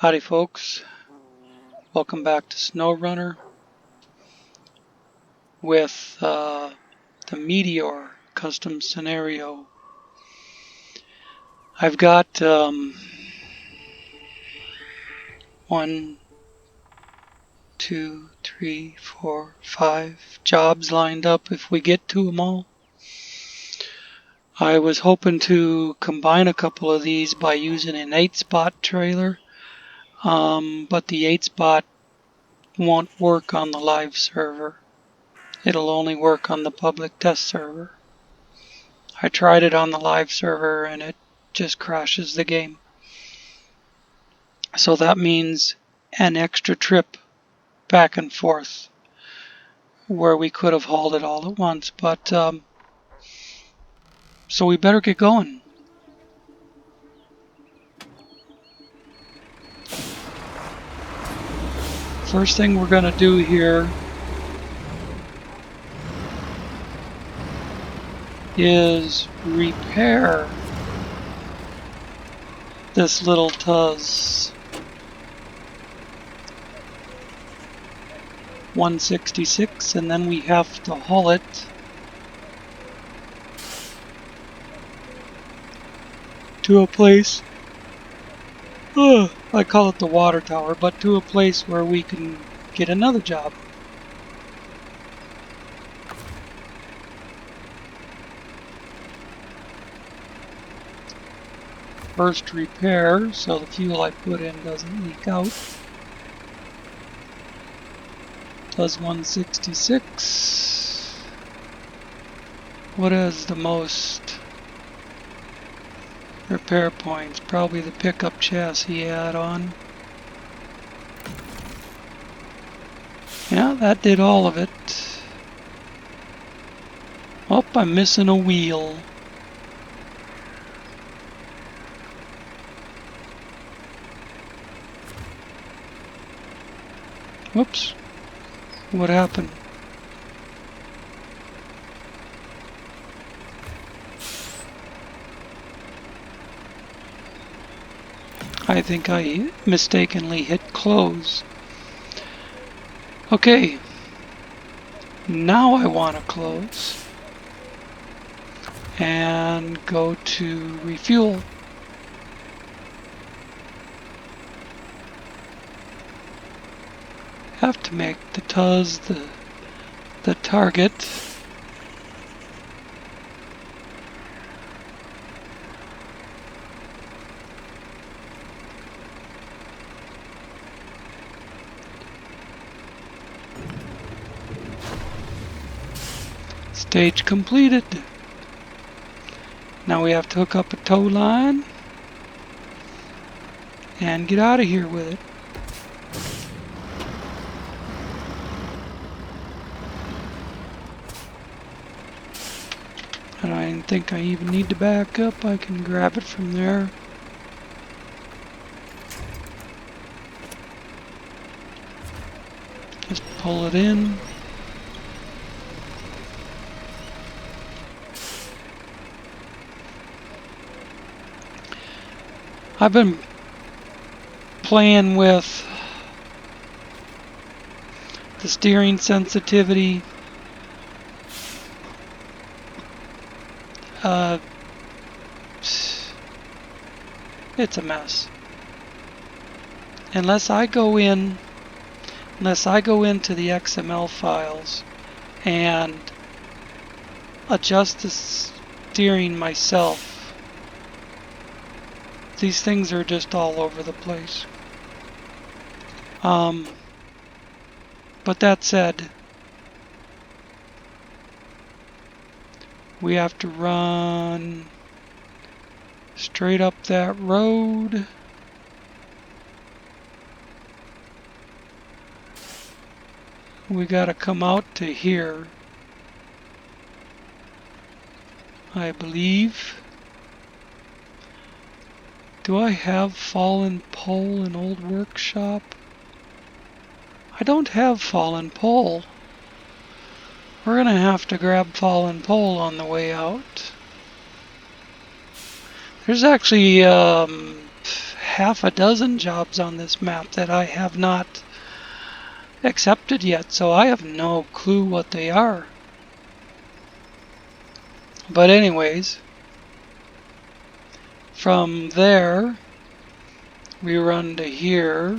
Howdy folks, welcome back to SnowRunner with the Meteor custom scenario. I've got 1, 2, 3, 4, 5 jobs lined up if we get to them all. I was hoping to combine a couple of these by using an 8-spot trailer, but the 8-spot won't work on the live server. It'll only work on the public test server. I tried it on the live server and it just crashes the game. So that means an extra trip back and forth where we could have hauled it all at once. But so we better get going. First thing we're going to do here is repair this little Tuz 166, and then we have to haul it to a place, I call it the water tower, but to a place where we can get another job. First repair so the fuel I put in doesn't leak out. Plus 166. What is the most repair points? Probably the pickup chassis add-on. Yeah, that did all of it. Oh, I'm missing a wheel. Whoops. What happened? I think I mistakenly hit close. Okay. Now I want to close and go to refuel. Have to make the Tuz the target. Stage completed. Now we have to hook up a tow line and get out of here with it. I don't think I even need to back up. I can grab it from there. Just pull it in. I've been playing with the steering sensitivity. It's a mess. Unless I go into the XML files and adjust the steering myself, these things are just all over the place. But that said, we have to run straight up that road. We gotta come out to here, I believe. Do I have fallen pole in old workshop? I don't have fallen pole. We're gonna have to grab fallen pole on the way out. There's actually half a dozen jobs on this map that I have not accepted yet, so I have no clue what they are. But anyways, from there we run to here,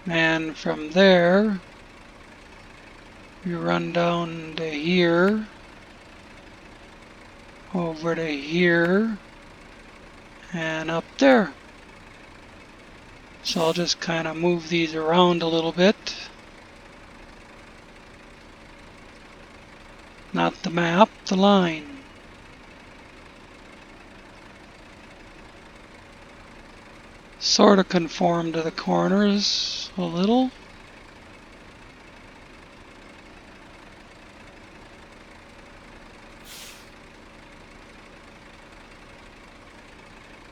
and from there we run down to here, over to here, and up there. So I'll just kind of move these around a little bit. Not the map, the line. Sort of conform to the corners a little.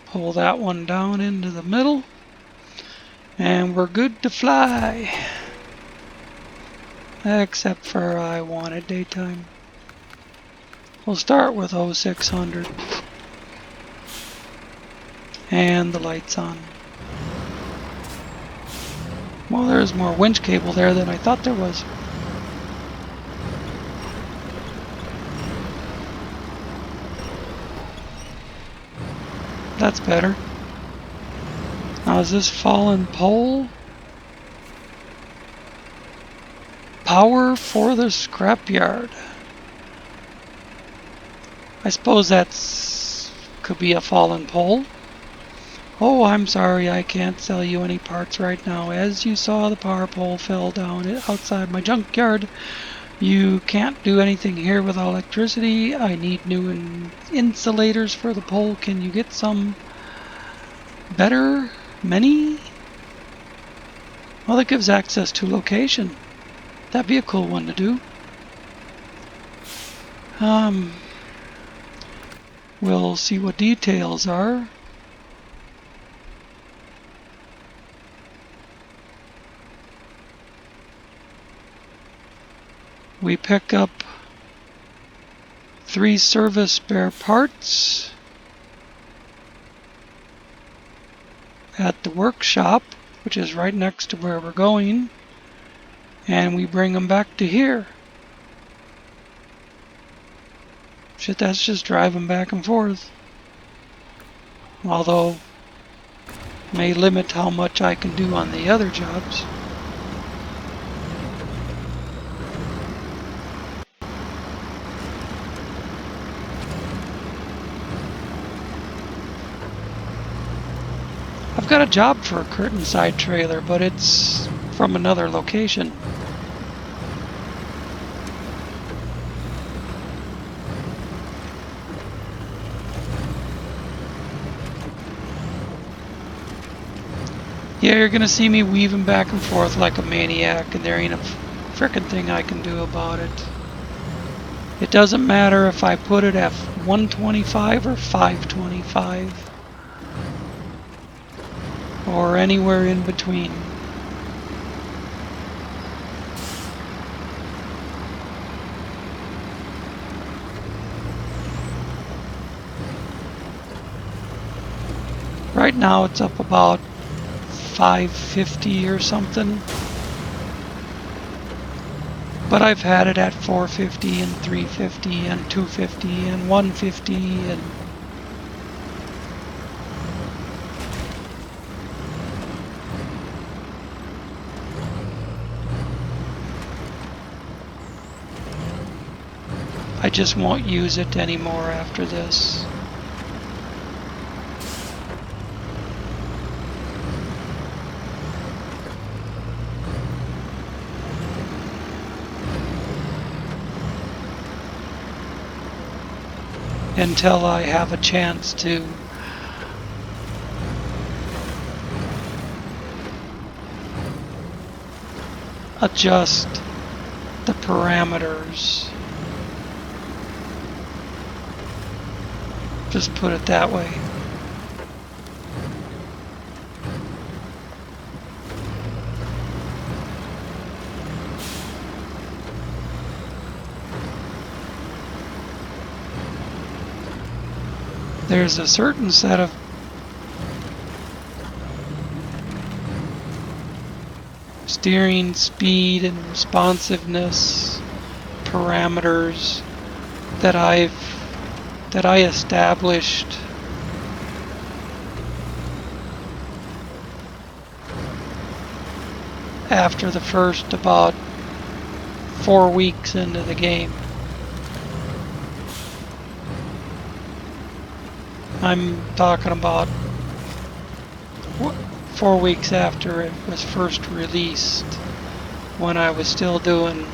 Pull that one down into the middle. And we're good to fly. Except for I wanted daytime. We'll start with 0600. And the lights on. Well, there's more winch cable there than I thought there was. That's better. Now is this fallen pole? Power for the scrapyard. I suppose that's could be a fallen pole. Oh, I'm sorry, I can't sell you any parts right now. As you saw, the power pole fell down outside my junkyard. You can't do anything here with electricity. I need new insulators for the pole. Can you get some better? Many? Well, it gives access to location. That'd be a cool one to do. We'll see what details are. We pick up 3 service spare parts at the workshop, which is right next to where we're going, and we bring them back to here. Shit, that's just driving back and forth. Although, may limit how much I can do on the other jobs. I've got a job for a curtain side trailer, but it's from another location. Yeah, you're gonna see me weaving back and forth like a maniac, and there ain't a frickin' thing I can do about it. It doesn't matter if I put it at 125 or 525. Or anywhere in between. Right now it's up about 550 or something. But I've had it at 450 and 350 and 250 and 150 and I just won't use it anymore after this. Until I have a chance to adjust the parameters. Just put it that way. There's a certain set of steering speed and responsiveness parameters that I established after the first about 4 weeks into the game. I'm talking about 4 weeks after it was first released, when I was still doing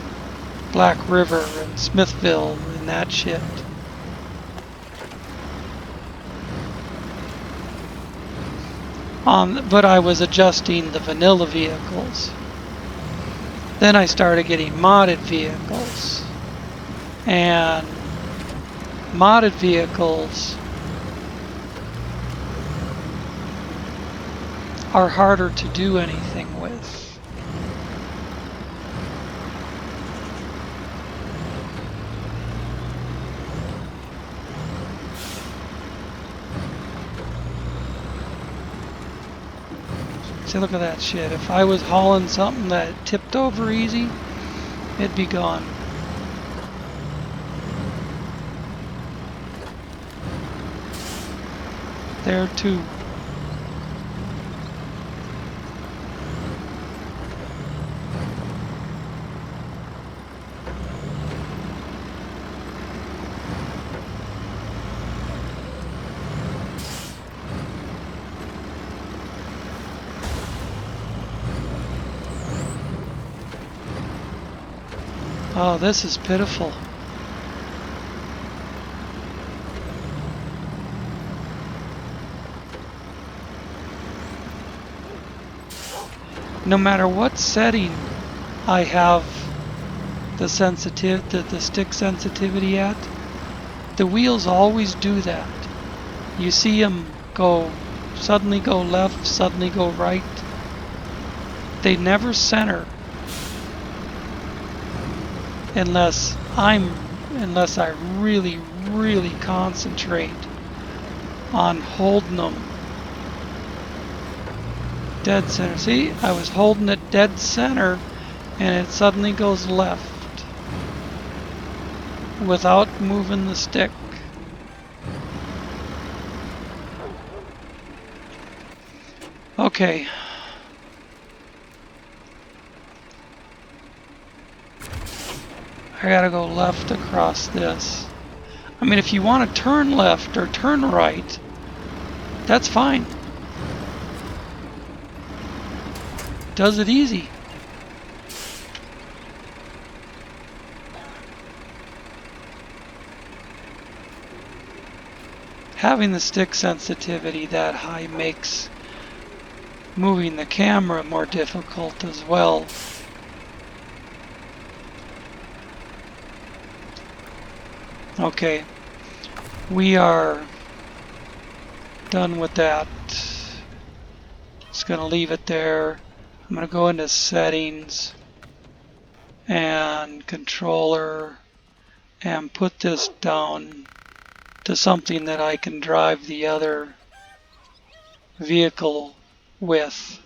Black River and Smithville and that shit. But I was adjusting the vanilla vehicles. Then I started getting modded vehicles. And modded vehicles are harder to do anything with. See, look at that shit. If I was hauling something that tipped over easy, it'd be gone. There too. Oh, this is pitiful. No matter what setting I have the stick sensitivity at, the wheels always do that. You see them suddenly go left, suddenly go right. They never center unless I really, really concentrate on holding them dead center. See, I was holding it dead center and it suddenly goes left without moving the stick. Okay. I gotta go left across this. I mean, if you want to turn left or turn right, that's fine. Does it easy. Having the stick sensitivity that high makes moving the camera more difficult as well. Okay, we are done with that. Just gonna leave it there. I'm gonna go into settings and controller and put this down to something that I can drive the other vehicle with.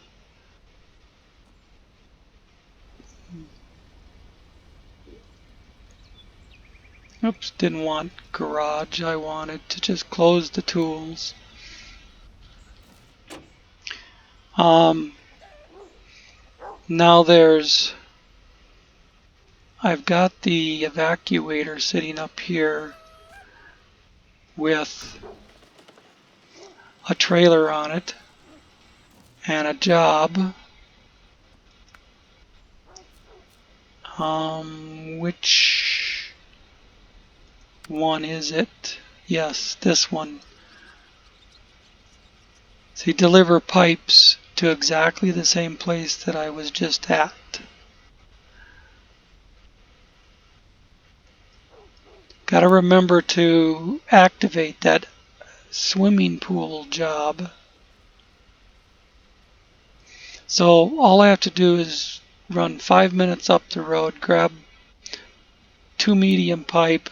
Oops, didn't want garage. I wanted to just close the tools. Now I've got the evacuator sitting up here with a trailer on it and a job. Which one is it? Yes, this one. See, deliver pipes to exactly the same place that I was just at. Got to remember to activate that swimming pool job. So all I have to do is run 5 minutes up the road, grab 2 medium pipe,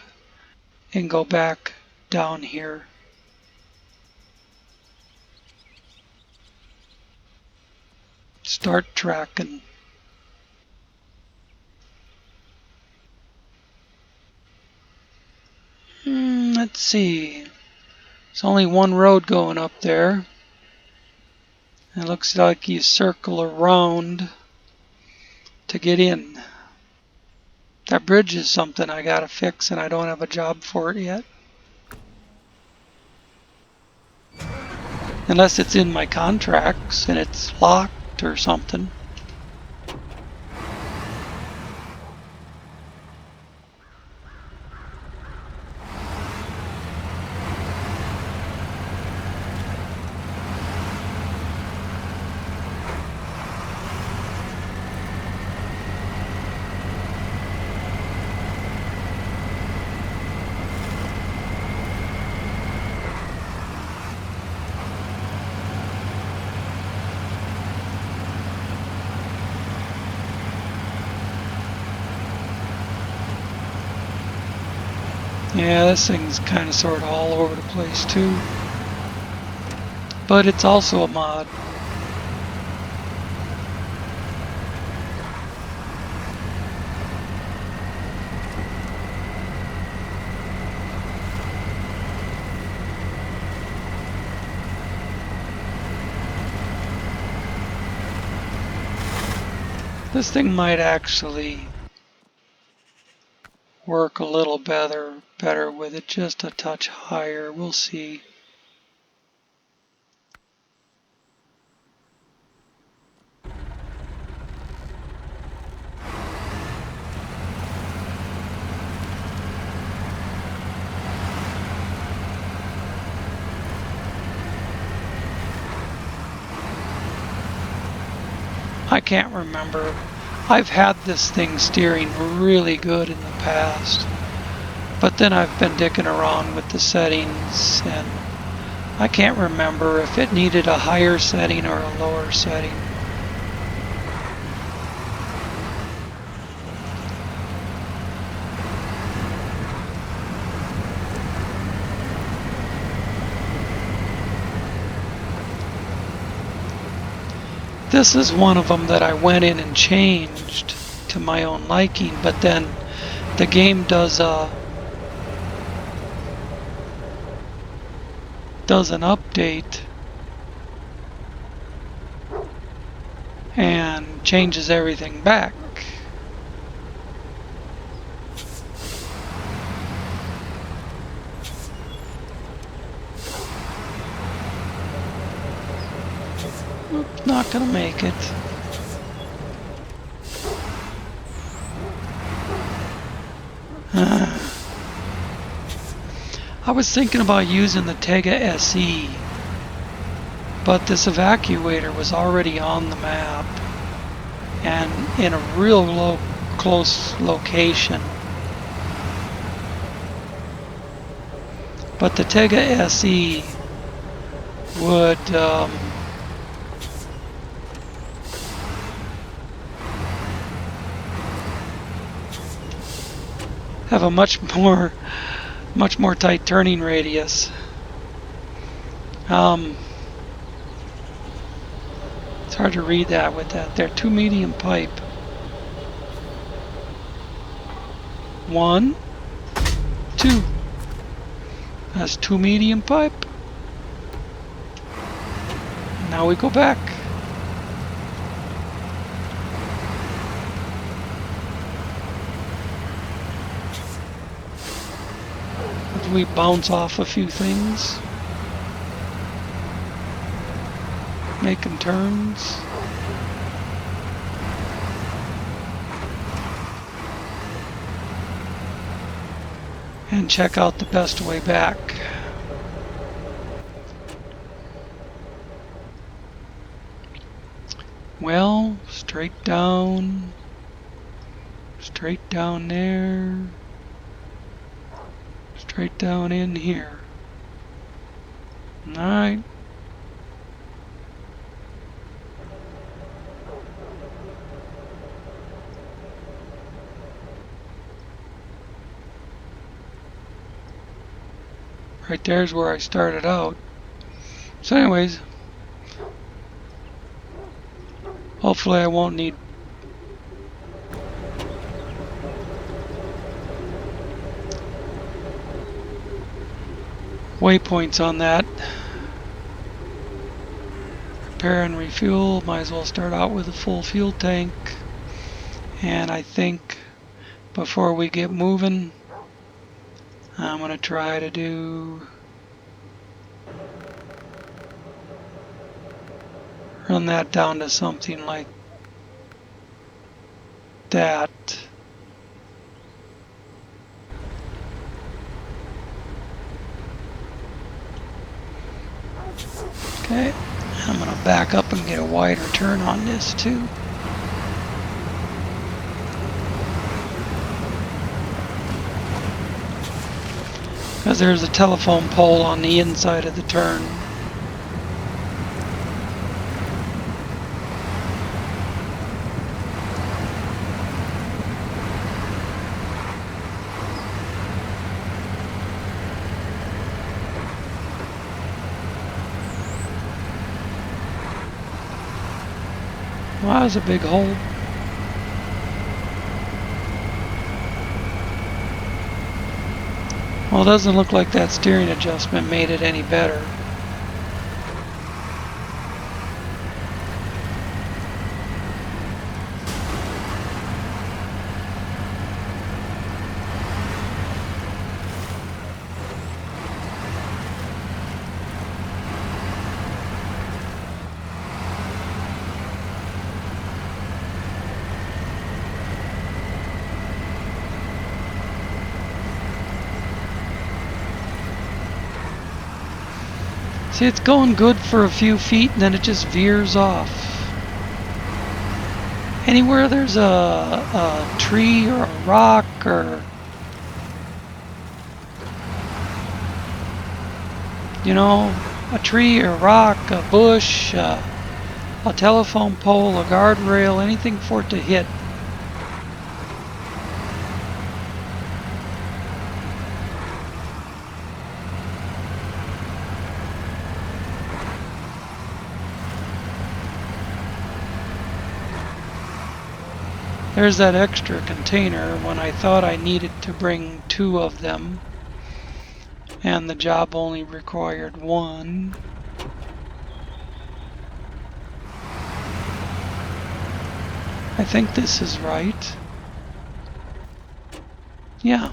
and go back down here. start tracking. Let's see. There's only one road going up there. It looks like you circle around to get in. That bridge is something I gotta fix, and I don't have a job for it yet. Unless it's in my contracts and it's locked or something. Yeah, this thing's kind of sort of all over the place too. But it's also a mod. This thing might actually work a little better with it just a touch higher. We'll see. I can't remember. I've had this thing steering really good in the past, but then I've been dicking around with the settings and I can't remember if it needed a higher setting or a lower setting. This is one of them that I went in and changed to my own liking, but then the game does an update and changes everything back. Not gonna make it. I was thinking about using the Tega SE, but this evacuator was already on the map and in a real close location. But the Tega SE would have a much more tight turning radius. It's hard to read that with that. They're 2 medium pipe. 1, 2. That's 2 medium pipe. Now we go back. We bounce off a few things, making turns, and check out the best way back. Well, straight down there. Straight down in here. Alright. Right there's where I started out. So anyways, Hopefully I won't need waypoints on that. Repair and refuel. Might as well start out with a full fuel tank. And I think before we get moving, I'm going to try to run that down to something like that. Okay, I'm going to back up and get a wider turn on this too. Because there's a telephone pole on the inside of the turn. Well, that was a big hole. Well, it doesn't look like that steering adjustment made it any better. See, it's going good for a few feet and then it just veers off. Anywhere there's a tree or a rock or, you know, a tree or a rock, a bush, a telephone pole, a guardrail, anything for it to hit. There's that extra container when I thought I needed to bring 2 of them, and the job only required 1. I think this is right. Yeah,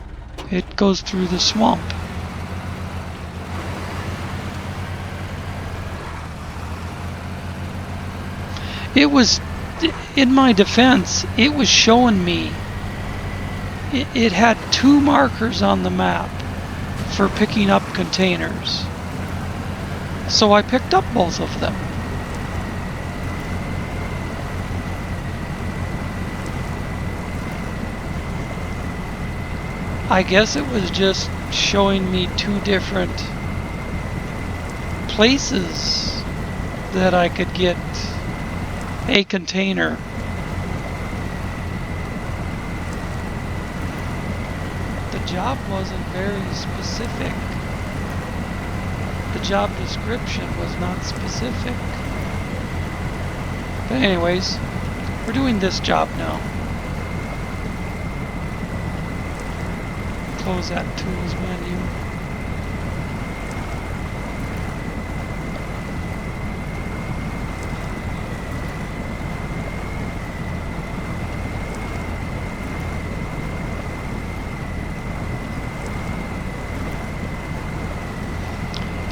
it goes through the swamp. It was, in my defense, it was showing me, it had 2 markers on the map for picking up containers. So I picked up both of them. I guess it was just showing me 2 different places that I could get a container. The job wasn't very specific. The job description was not specific. But anyways, we're doing this job now. Close that tools menu.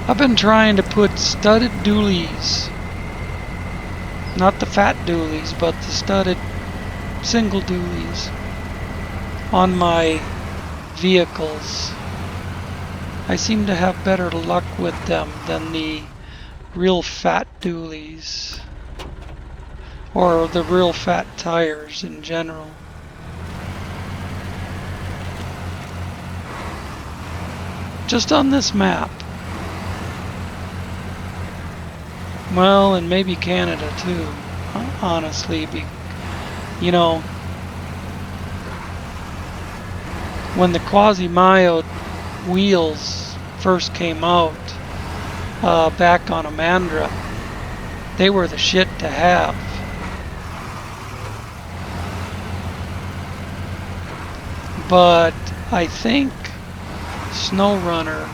I've been trying to put studded dualies, not the fat dualies, but the studded single dualies on my vehicles. I seem to have better luck with them than the real fat dualies or the real fat tires in general. Just on this map. Well, and maybe Canada too, honestly. You know, when the Quasi-Myo wheels first came out back on Amandra, they were the shit to have. but I think SnowRunner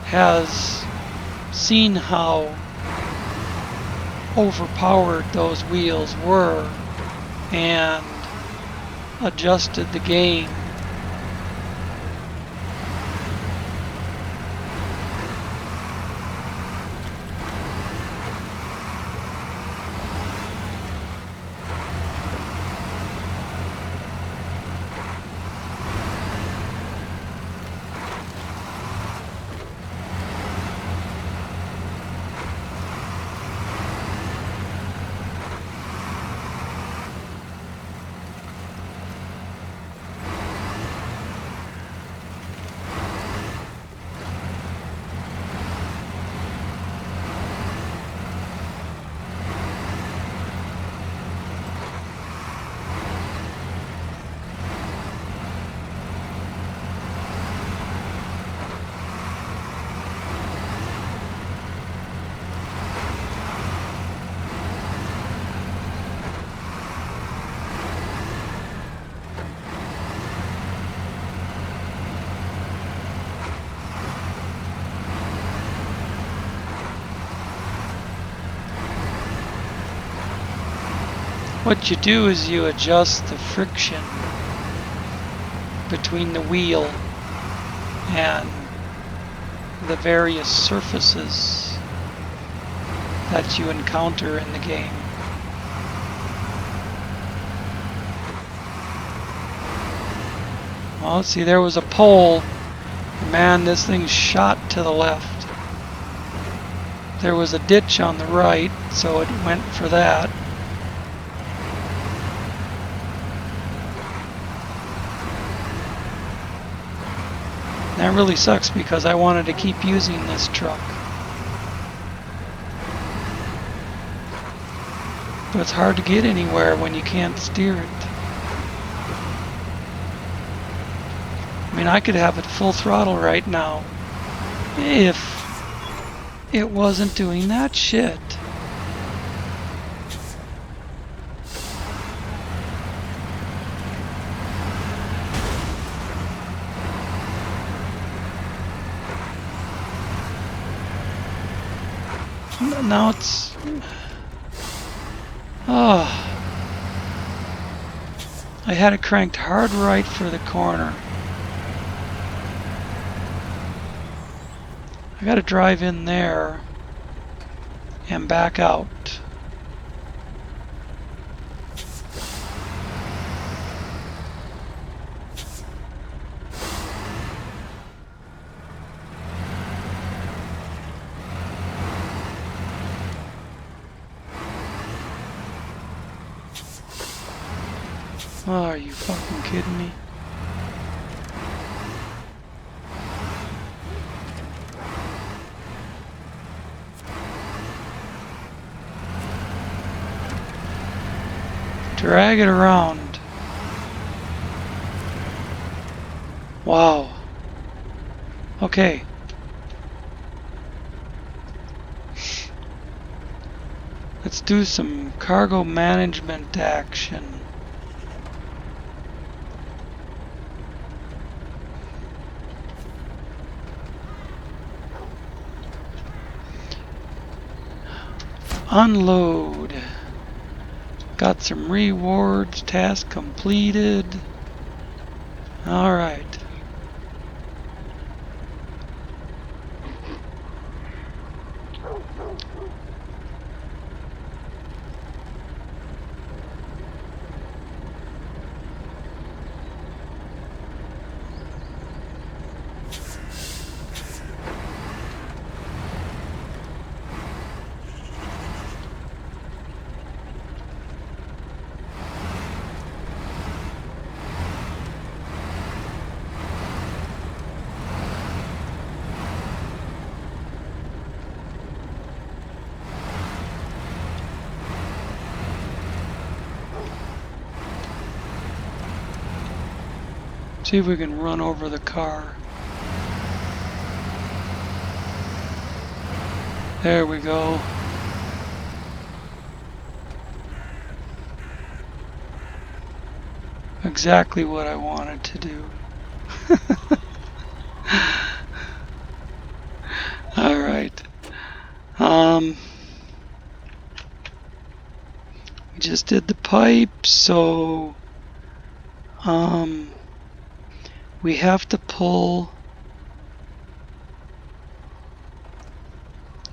has seen how overpowered those wheels were and adjusted the game. What you do is you adjust the friction between the wheel and the various surfaces that you encounter in the game. Well, see, there was a pole. Man, this thing shot to the left. There was a ditch on the right, so it went for that. That really sucks because I wanted to keep using this truck. But it's hard to get anywhere when you can't steer it. I mean, I could have it full throttle right now if it wasn't doing that shit. Now it's... Oh. I had it cranked hard right for the corner. I gotta drive in there and back out. Oh, are you fucking kidding me? Drag it around. Wow. Okay. Let's do some cargo management action. Unload. Got some rewards. Task completed. Alright. See if we can run over the car. There we go. Exactly what I wanted to do. All right. We just did the pipe, so we have to pull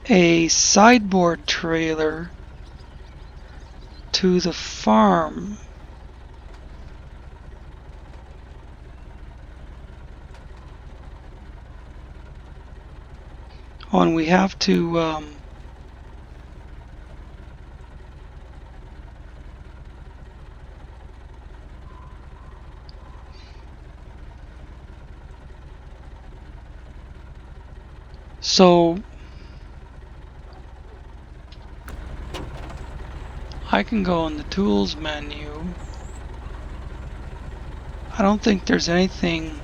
a sideboard trailer to the farm. Oh, and we have to so I can go in the tools menu. I don't think there's anything.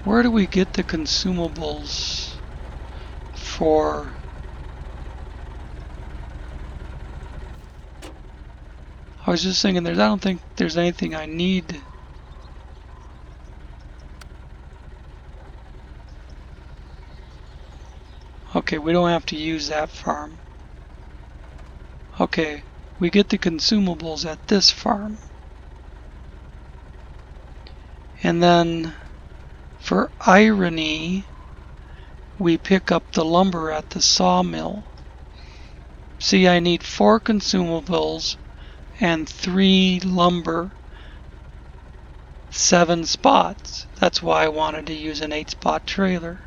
Where do we get the consumables for? I was just thinking I don't think there's anything I need. Okay, we don't have to use that farm. Okay, we get the consumables at this farm. And then for irony, we pick up the lumber at the sawmill. See, I need 4 consumables and 3 lumber, 7 spots. That's why I wanted to use an 8-spot trailer.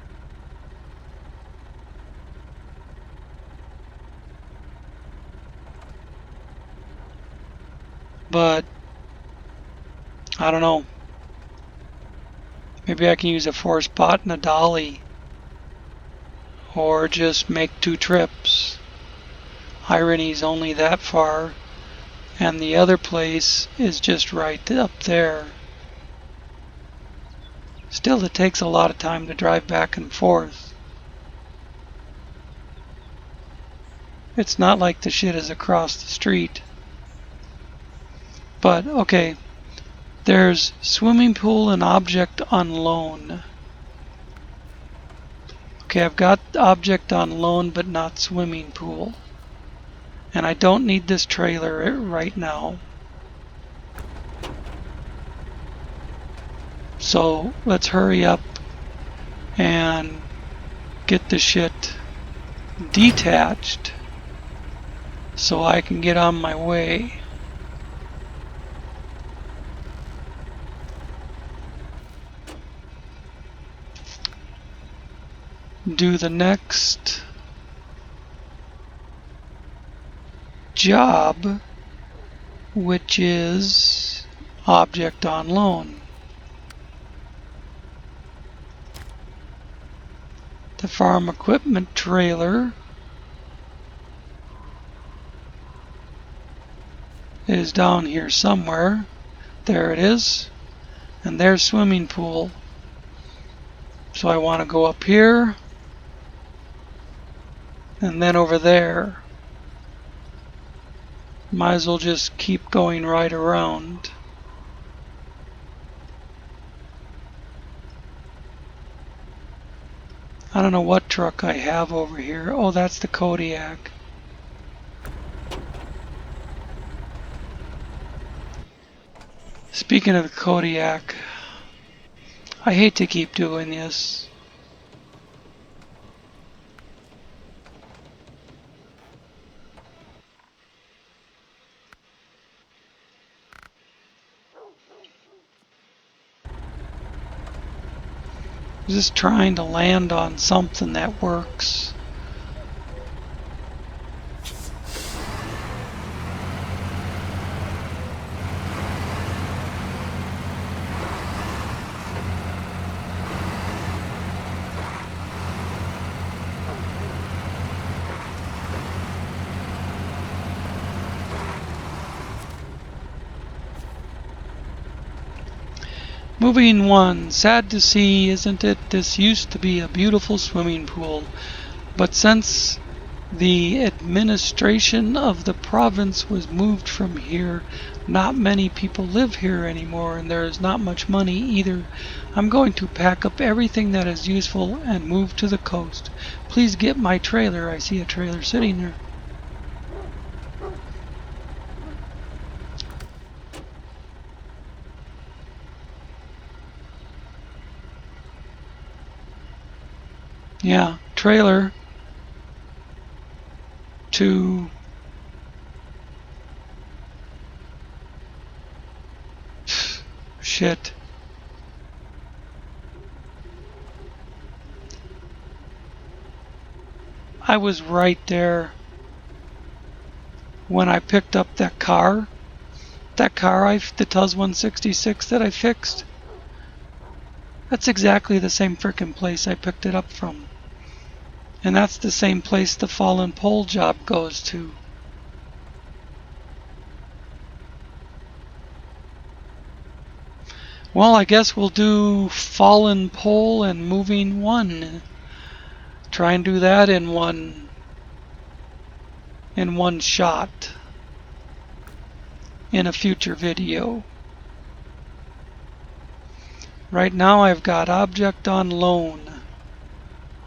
But I don't know. Maybe I can use a 4-spot and a dolly. Or just make 2 trips. Irony's only that far. And the other place is just right up there. Still, it takes a lot of time to drive back and forth. It's not like the shit is across the street. But, okay. There's swimming pool and object on loan. Okay, I've got object on loan, but not swimming pool. And I don't need this trailer right now. So let's hurry up and get the shit detached so I can get on my way. Do the next job, which is object on loan. The farm equipment trailer is down here somewhere. There it is. And there's swimming pool. So I want to go up here and then over there. Might as well just keep going right around. I don't know what truck I have over here. Oh, that's the Kodiak. Speaking of the Kodiak, I hate to keep doing this. Just trying to land on something that works. Moving 1. Sad to see, isn't it? This used to be a beautiful swimming pool. But since the administration of the province was moved from here, not many people live here anymore, and there is not much money either. I'm going to pack up everything that is useful and move to the coast. Please get my trailer. I see a trailer sitting there. Yeah, trailer to shit. I was right there when I picked up that car. That car, the Tuz 166 that I fixed. That's exactly the same frickin' place I picked it up from. And that's the same place the fallen pole job goes to. Well, I guess we'll do fallen pole and moving one. Try and do that in one shot in a future video. Right now I've got object on loan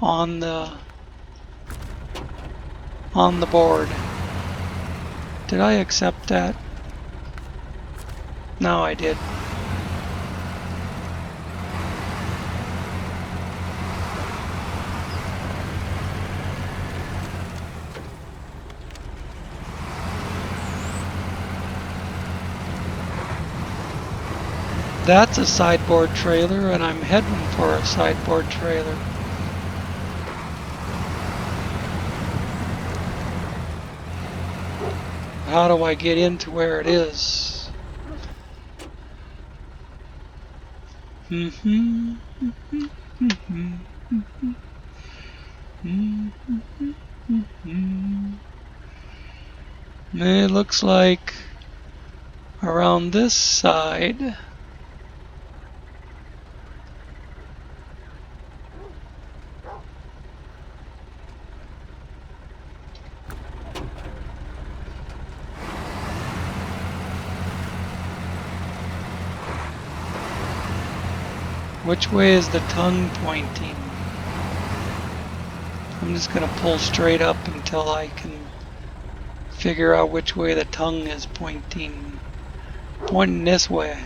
on the board. Did I accept that? No, I did. That's a sideboard trailer, and I'm heading for a sideboard trailer. How do I get into where it is? It looks like around this side. Which way is the tongue pointing? I'm just going to pull straight up until I can figure out which way the tongue is pointing. Pointing this way.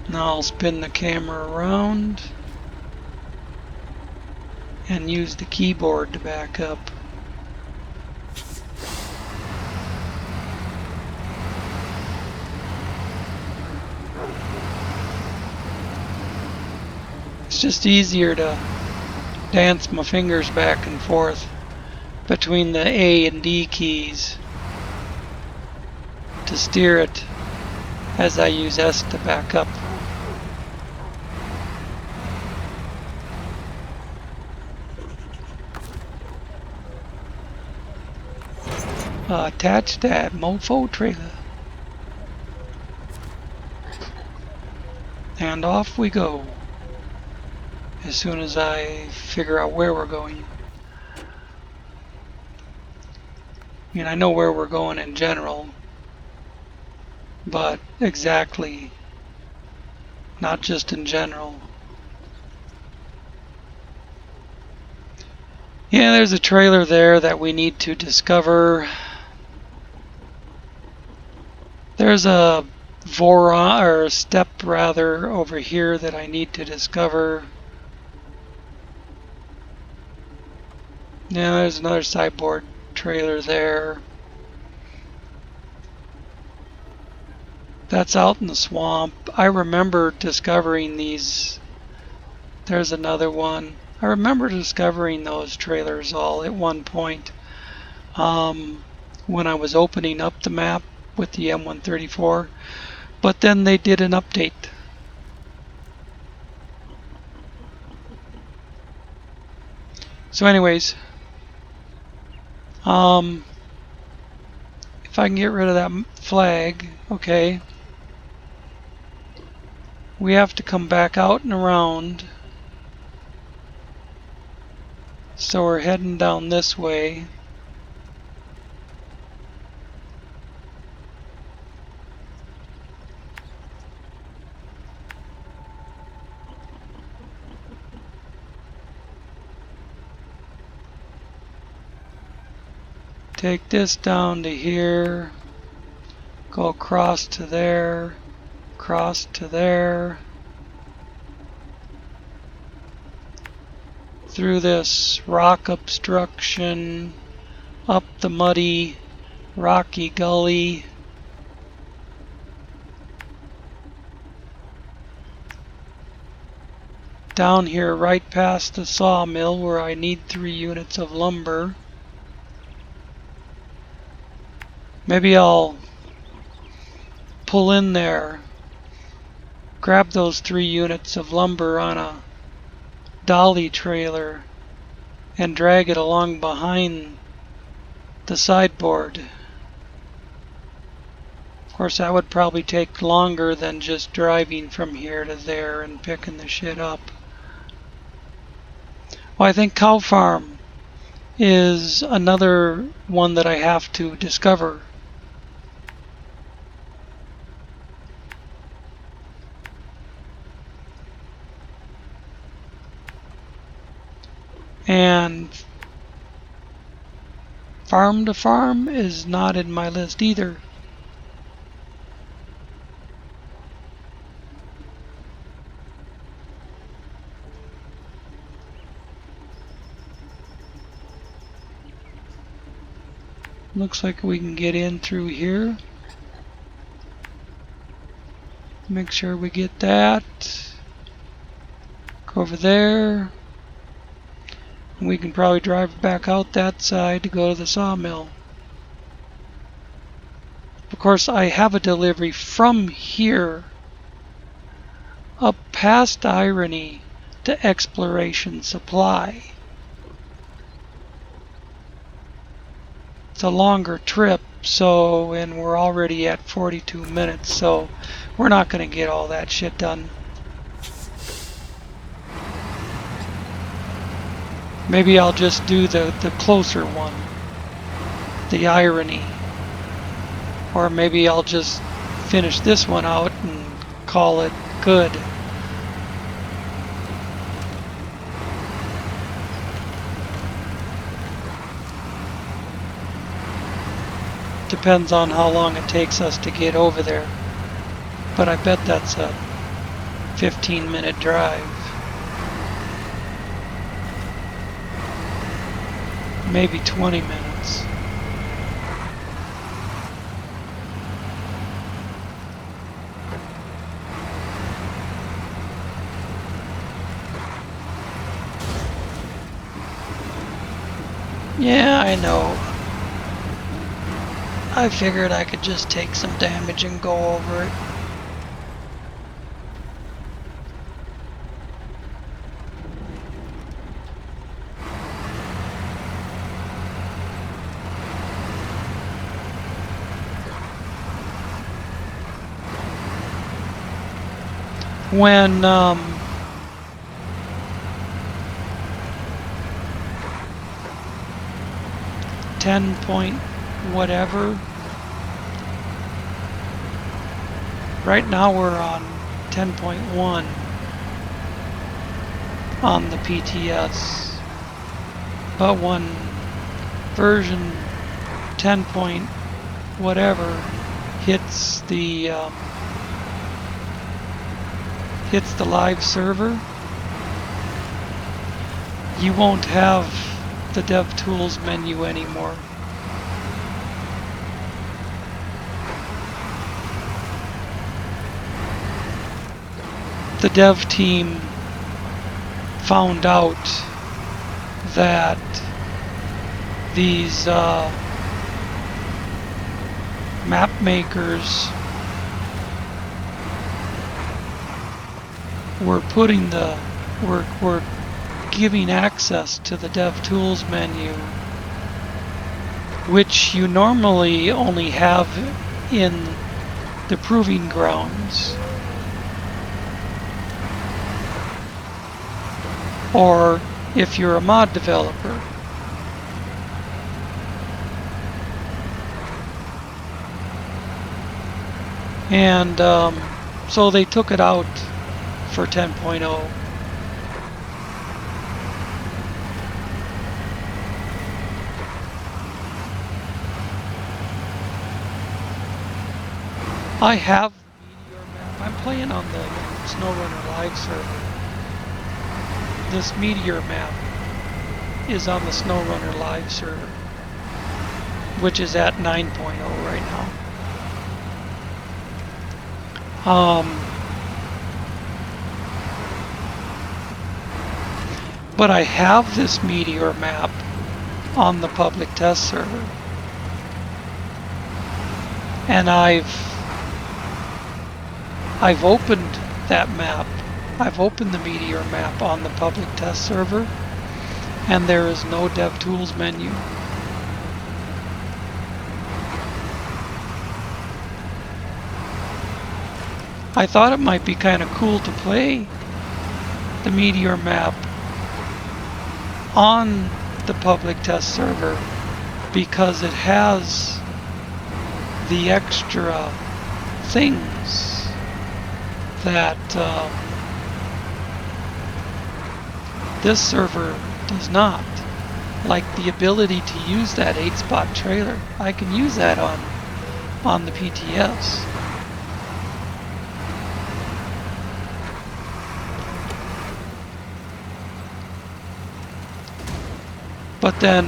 Now I'll spin the camera around and use the keyboard to back up. It's just easier to dance my fingers back and forth between the A and D keys to steer it as I use S to back up. Attach that mofo trailer. And off we go. As soon as I figure out where we're going. I mean, I know where we're going in general, but exactly, not just in general. Yeah, there's a trailer there that we need to discover. There's a step rather over here that I need to discover. Yeah, there's another sideboard trailer there. That's out in the swamp. I remember discovering these. There's another one. I remember discovering those trailers all at one point when I was opening up the map with the M134, but then they did an update. So anyways, if I can get rid of that flag, okay. We have to come back out and around. So we're heading down this way. Take this down to here. Go across to there. Across to there. Through this rock obstruction. Up the muddy, rocky gully. Down here right past the sawmill where I need 3 units of lumber. Maybe I'll pull in there, grab those 3 units of lumber on a dolly trailer and drag it along behind the sideboard. Of course, that would probably take longer than just driving from here to there and picking the shit up. Well, I think Cow Farm is another one that I have to discover. And Farm to Farm is not in my list either. Looks like we can get in through here. Make sure we get that. Go over there. And we can probably drive back out that side to go to the sawmill. Of course, I have a delivery from here up past Irony to Exploration Supply. It's a longer trip, and we're already at 42 minutes, so we're not going to get all that shit done. Maybe I'll just do the closer one, the Irony. Or maybe I'll just finish this one out and call it good. Depends on how long it takes us to get over there. But I bet that's a 15-minute drive. Maybe 20 minutes. Yeah, I know. I figured I could just take some damage and go over it. When 10 point whatever. Right now we're on 10.1 on the PTS. But when version 10 point whatever hits the live server, you won't have the DevTools menu anymore. The dev team found out that these map makers were putting were giving access to the DevTools menu, which you normally only have in the proving grounds, or if you're a mod developer. And so they took it out for 10.0. I have the Meteor Map. I'm playing on the SnowRunner live server. This Meteor Map is on the SnowRunner live server, which is at 9.0 right now. But I have this Meteor Map on the public test server, and I've opened that map. I've opened the Meteor Map on the public test server, and there is no DevTools menu. I thought it might be kind of cool to play the Meteor Map on the public test server because it has the extra things that this server does not, like the ability to use that 8-spot trailer. I can use that on the PTS. But then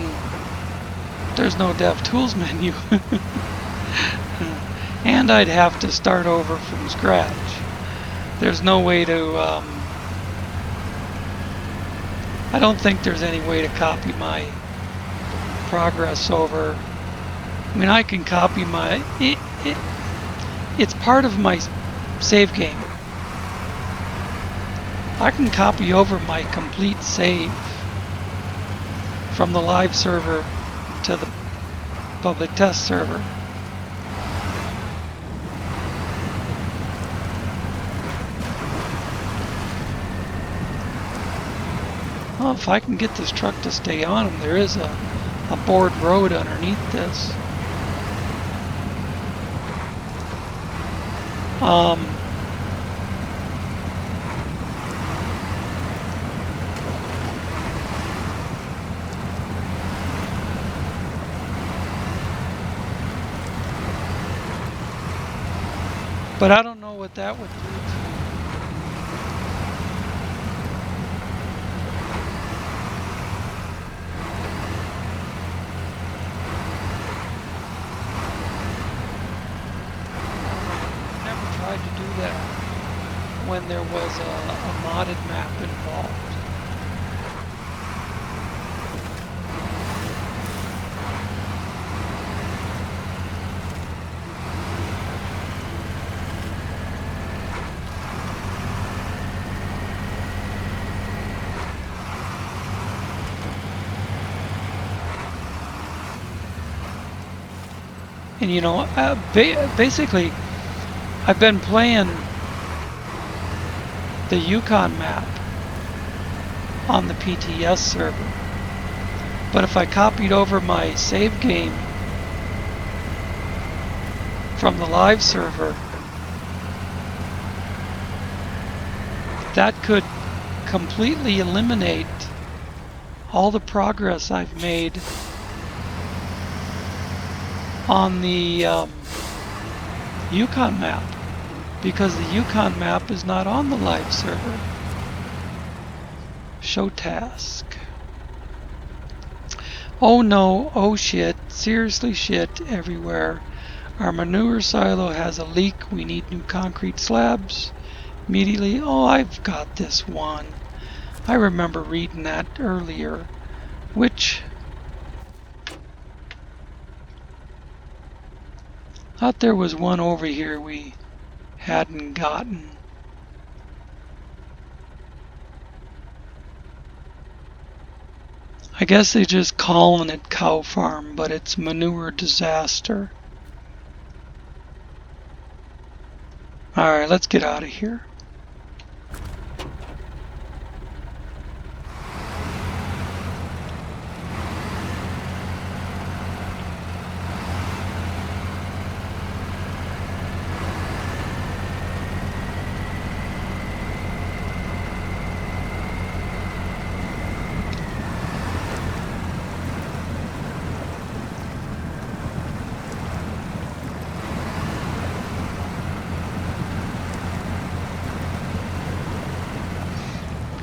there's no DevTools menu. And I'd have to start over from scratch. There's no way to, I don't think there's any way to copy my progress over. I mean, I can copy my, it's part of my save game. I can copy over my complete save from the live server to the public test server. Well, if I can get this truck to stay on him, there is a bored road underneath this. But I don't know what that would do to. Never tried to do that when there was a modded map involved. And you know, basically, I've been playing the Yukon map on the PTS server. But if I copied over my save game from the live server, that could completely eliminate all the progress I've made on the Yukon map, because the Yukon map is not on the live server. Show task. Oh no, oh shit, seriously shit everywhere. Our manure silo has a leak, we need new concrete slabs immediately. Oh, I've got this one. I remember reading that earlier, which thought there was one over here we hadn't gotten. I guess they just calling it cow farm, but it's manure disaster. Alright, let's get out of here.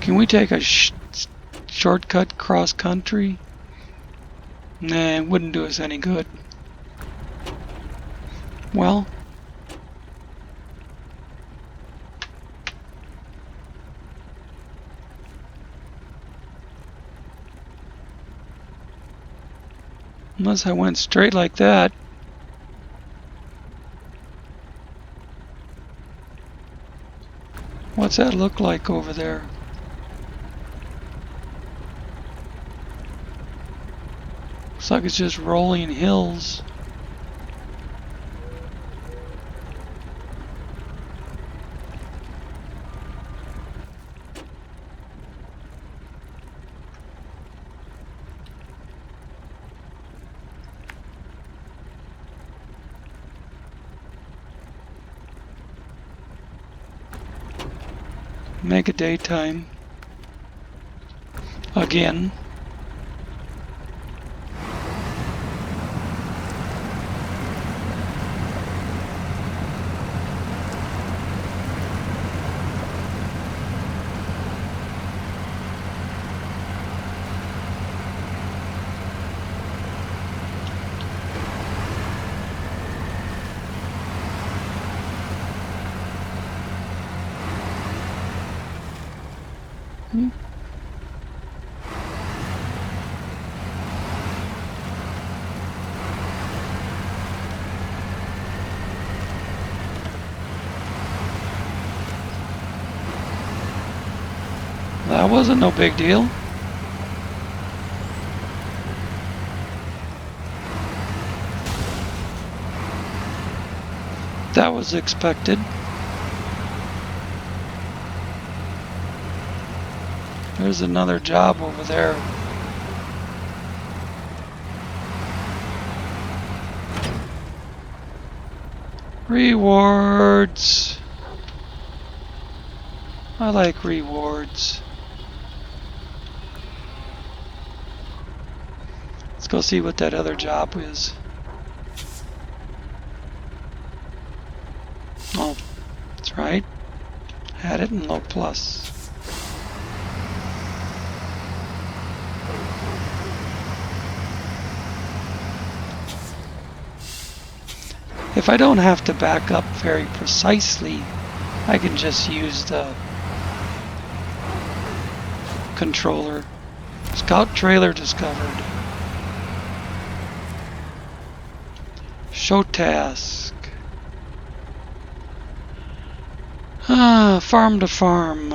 Can we take a shortcut cross country? Nah, it wouldn't do us any good. Well, unless I went straight like that. What's that look like over there? Looks like it's just rolling hills. Make it daytime. Again. That wasn't no big deal. That was expected. There's another job over there. Rewards. I like rewards. Let's go see what that other job is. Oh, that's right. Had it in low plus. If I don't have to back up very precisely, I can just use the controller. Scout trailer discovered. Show task. Farm to farm.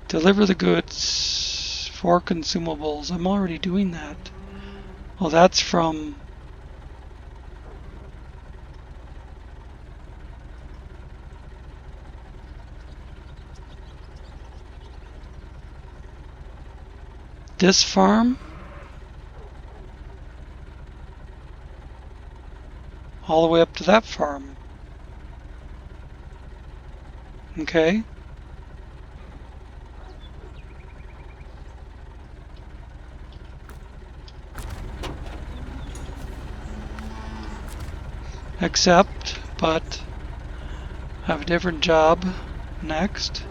Deliver the goods for consumables. I'm already doing that. Well, that's from this farm all the way up to that farm. Okay. Accept, but I have a different job next.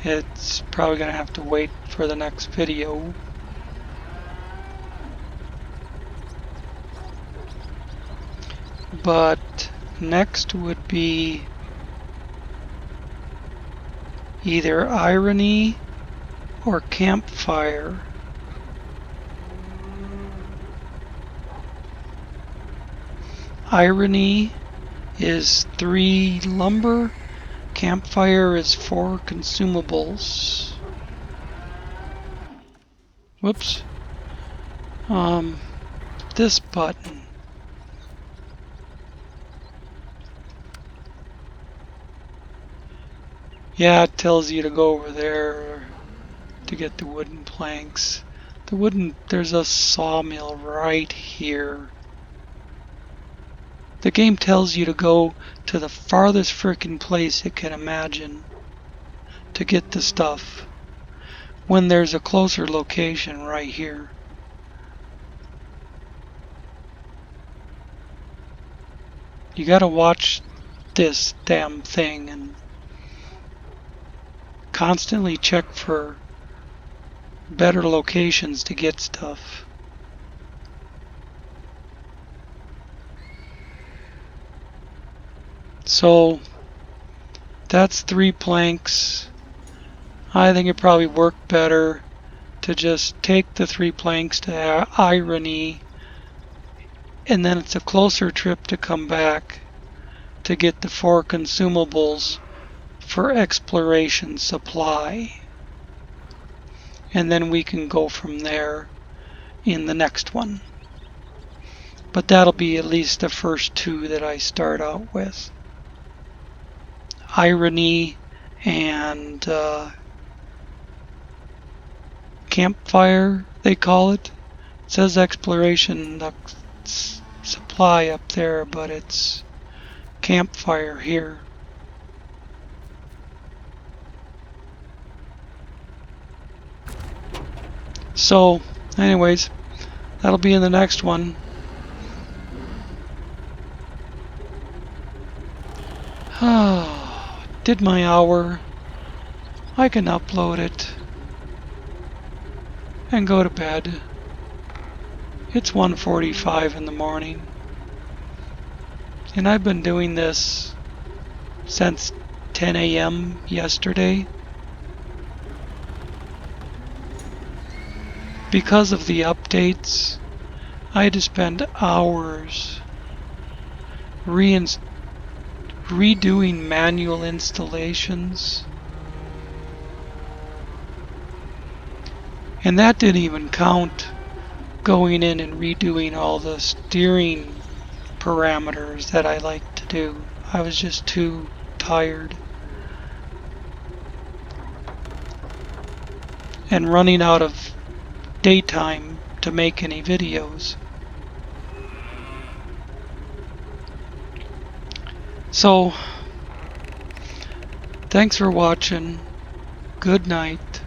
It's probably gonna have to wait for the next video. But next would be either irony or campfire. Irony is 3 lumber, Campfire is for consumables. Whoops. This button. Yeah, it tells you to go over there to get the wooden planks. There's a sawmill right here. The game tells you to go to the farthest frickin' place it can imagine to get the stuff, when there's a closer location right here. You gotta watch this damn thing and constantly check for better locations to get stuff. So that's 3 planks. I think it probably worked better to just take the 3 planks to Irony, and then it's a closer trip to come back to get the 4 consumables for exploration supply. And then we can go from there in the next one. But that'll be at least the first 2 that I start out with. Irony and Campfire, they call it. It says exploration supply up there, but it's Campfire here. So, anyways, that'll be in the next one. Did my hour. I can upload it and go to bed. It's 1:45 in the morning. And I've been doing this since 10 a.m. yesterday. Because of the updates, I had to spend hours redoing manual installations. And that didn't even count going in and redoing all the steering parameters that I like to do. I was just too tired. And running out of daytime to make any videos. So, thanks for watching. Good night.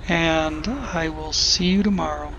And I will see you tomorrow.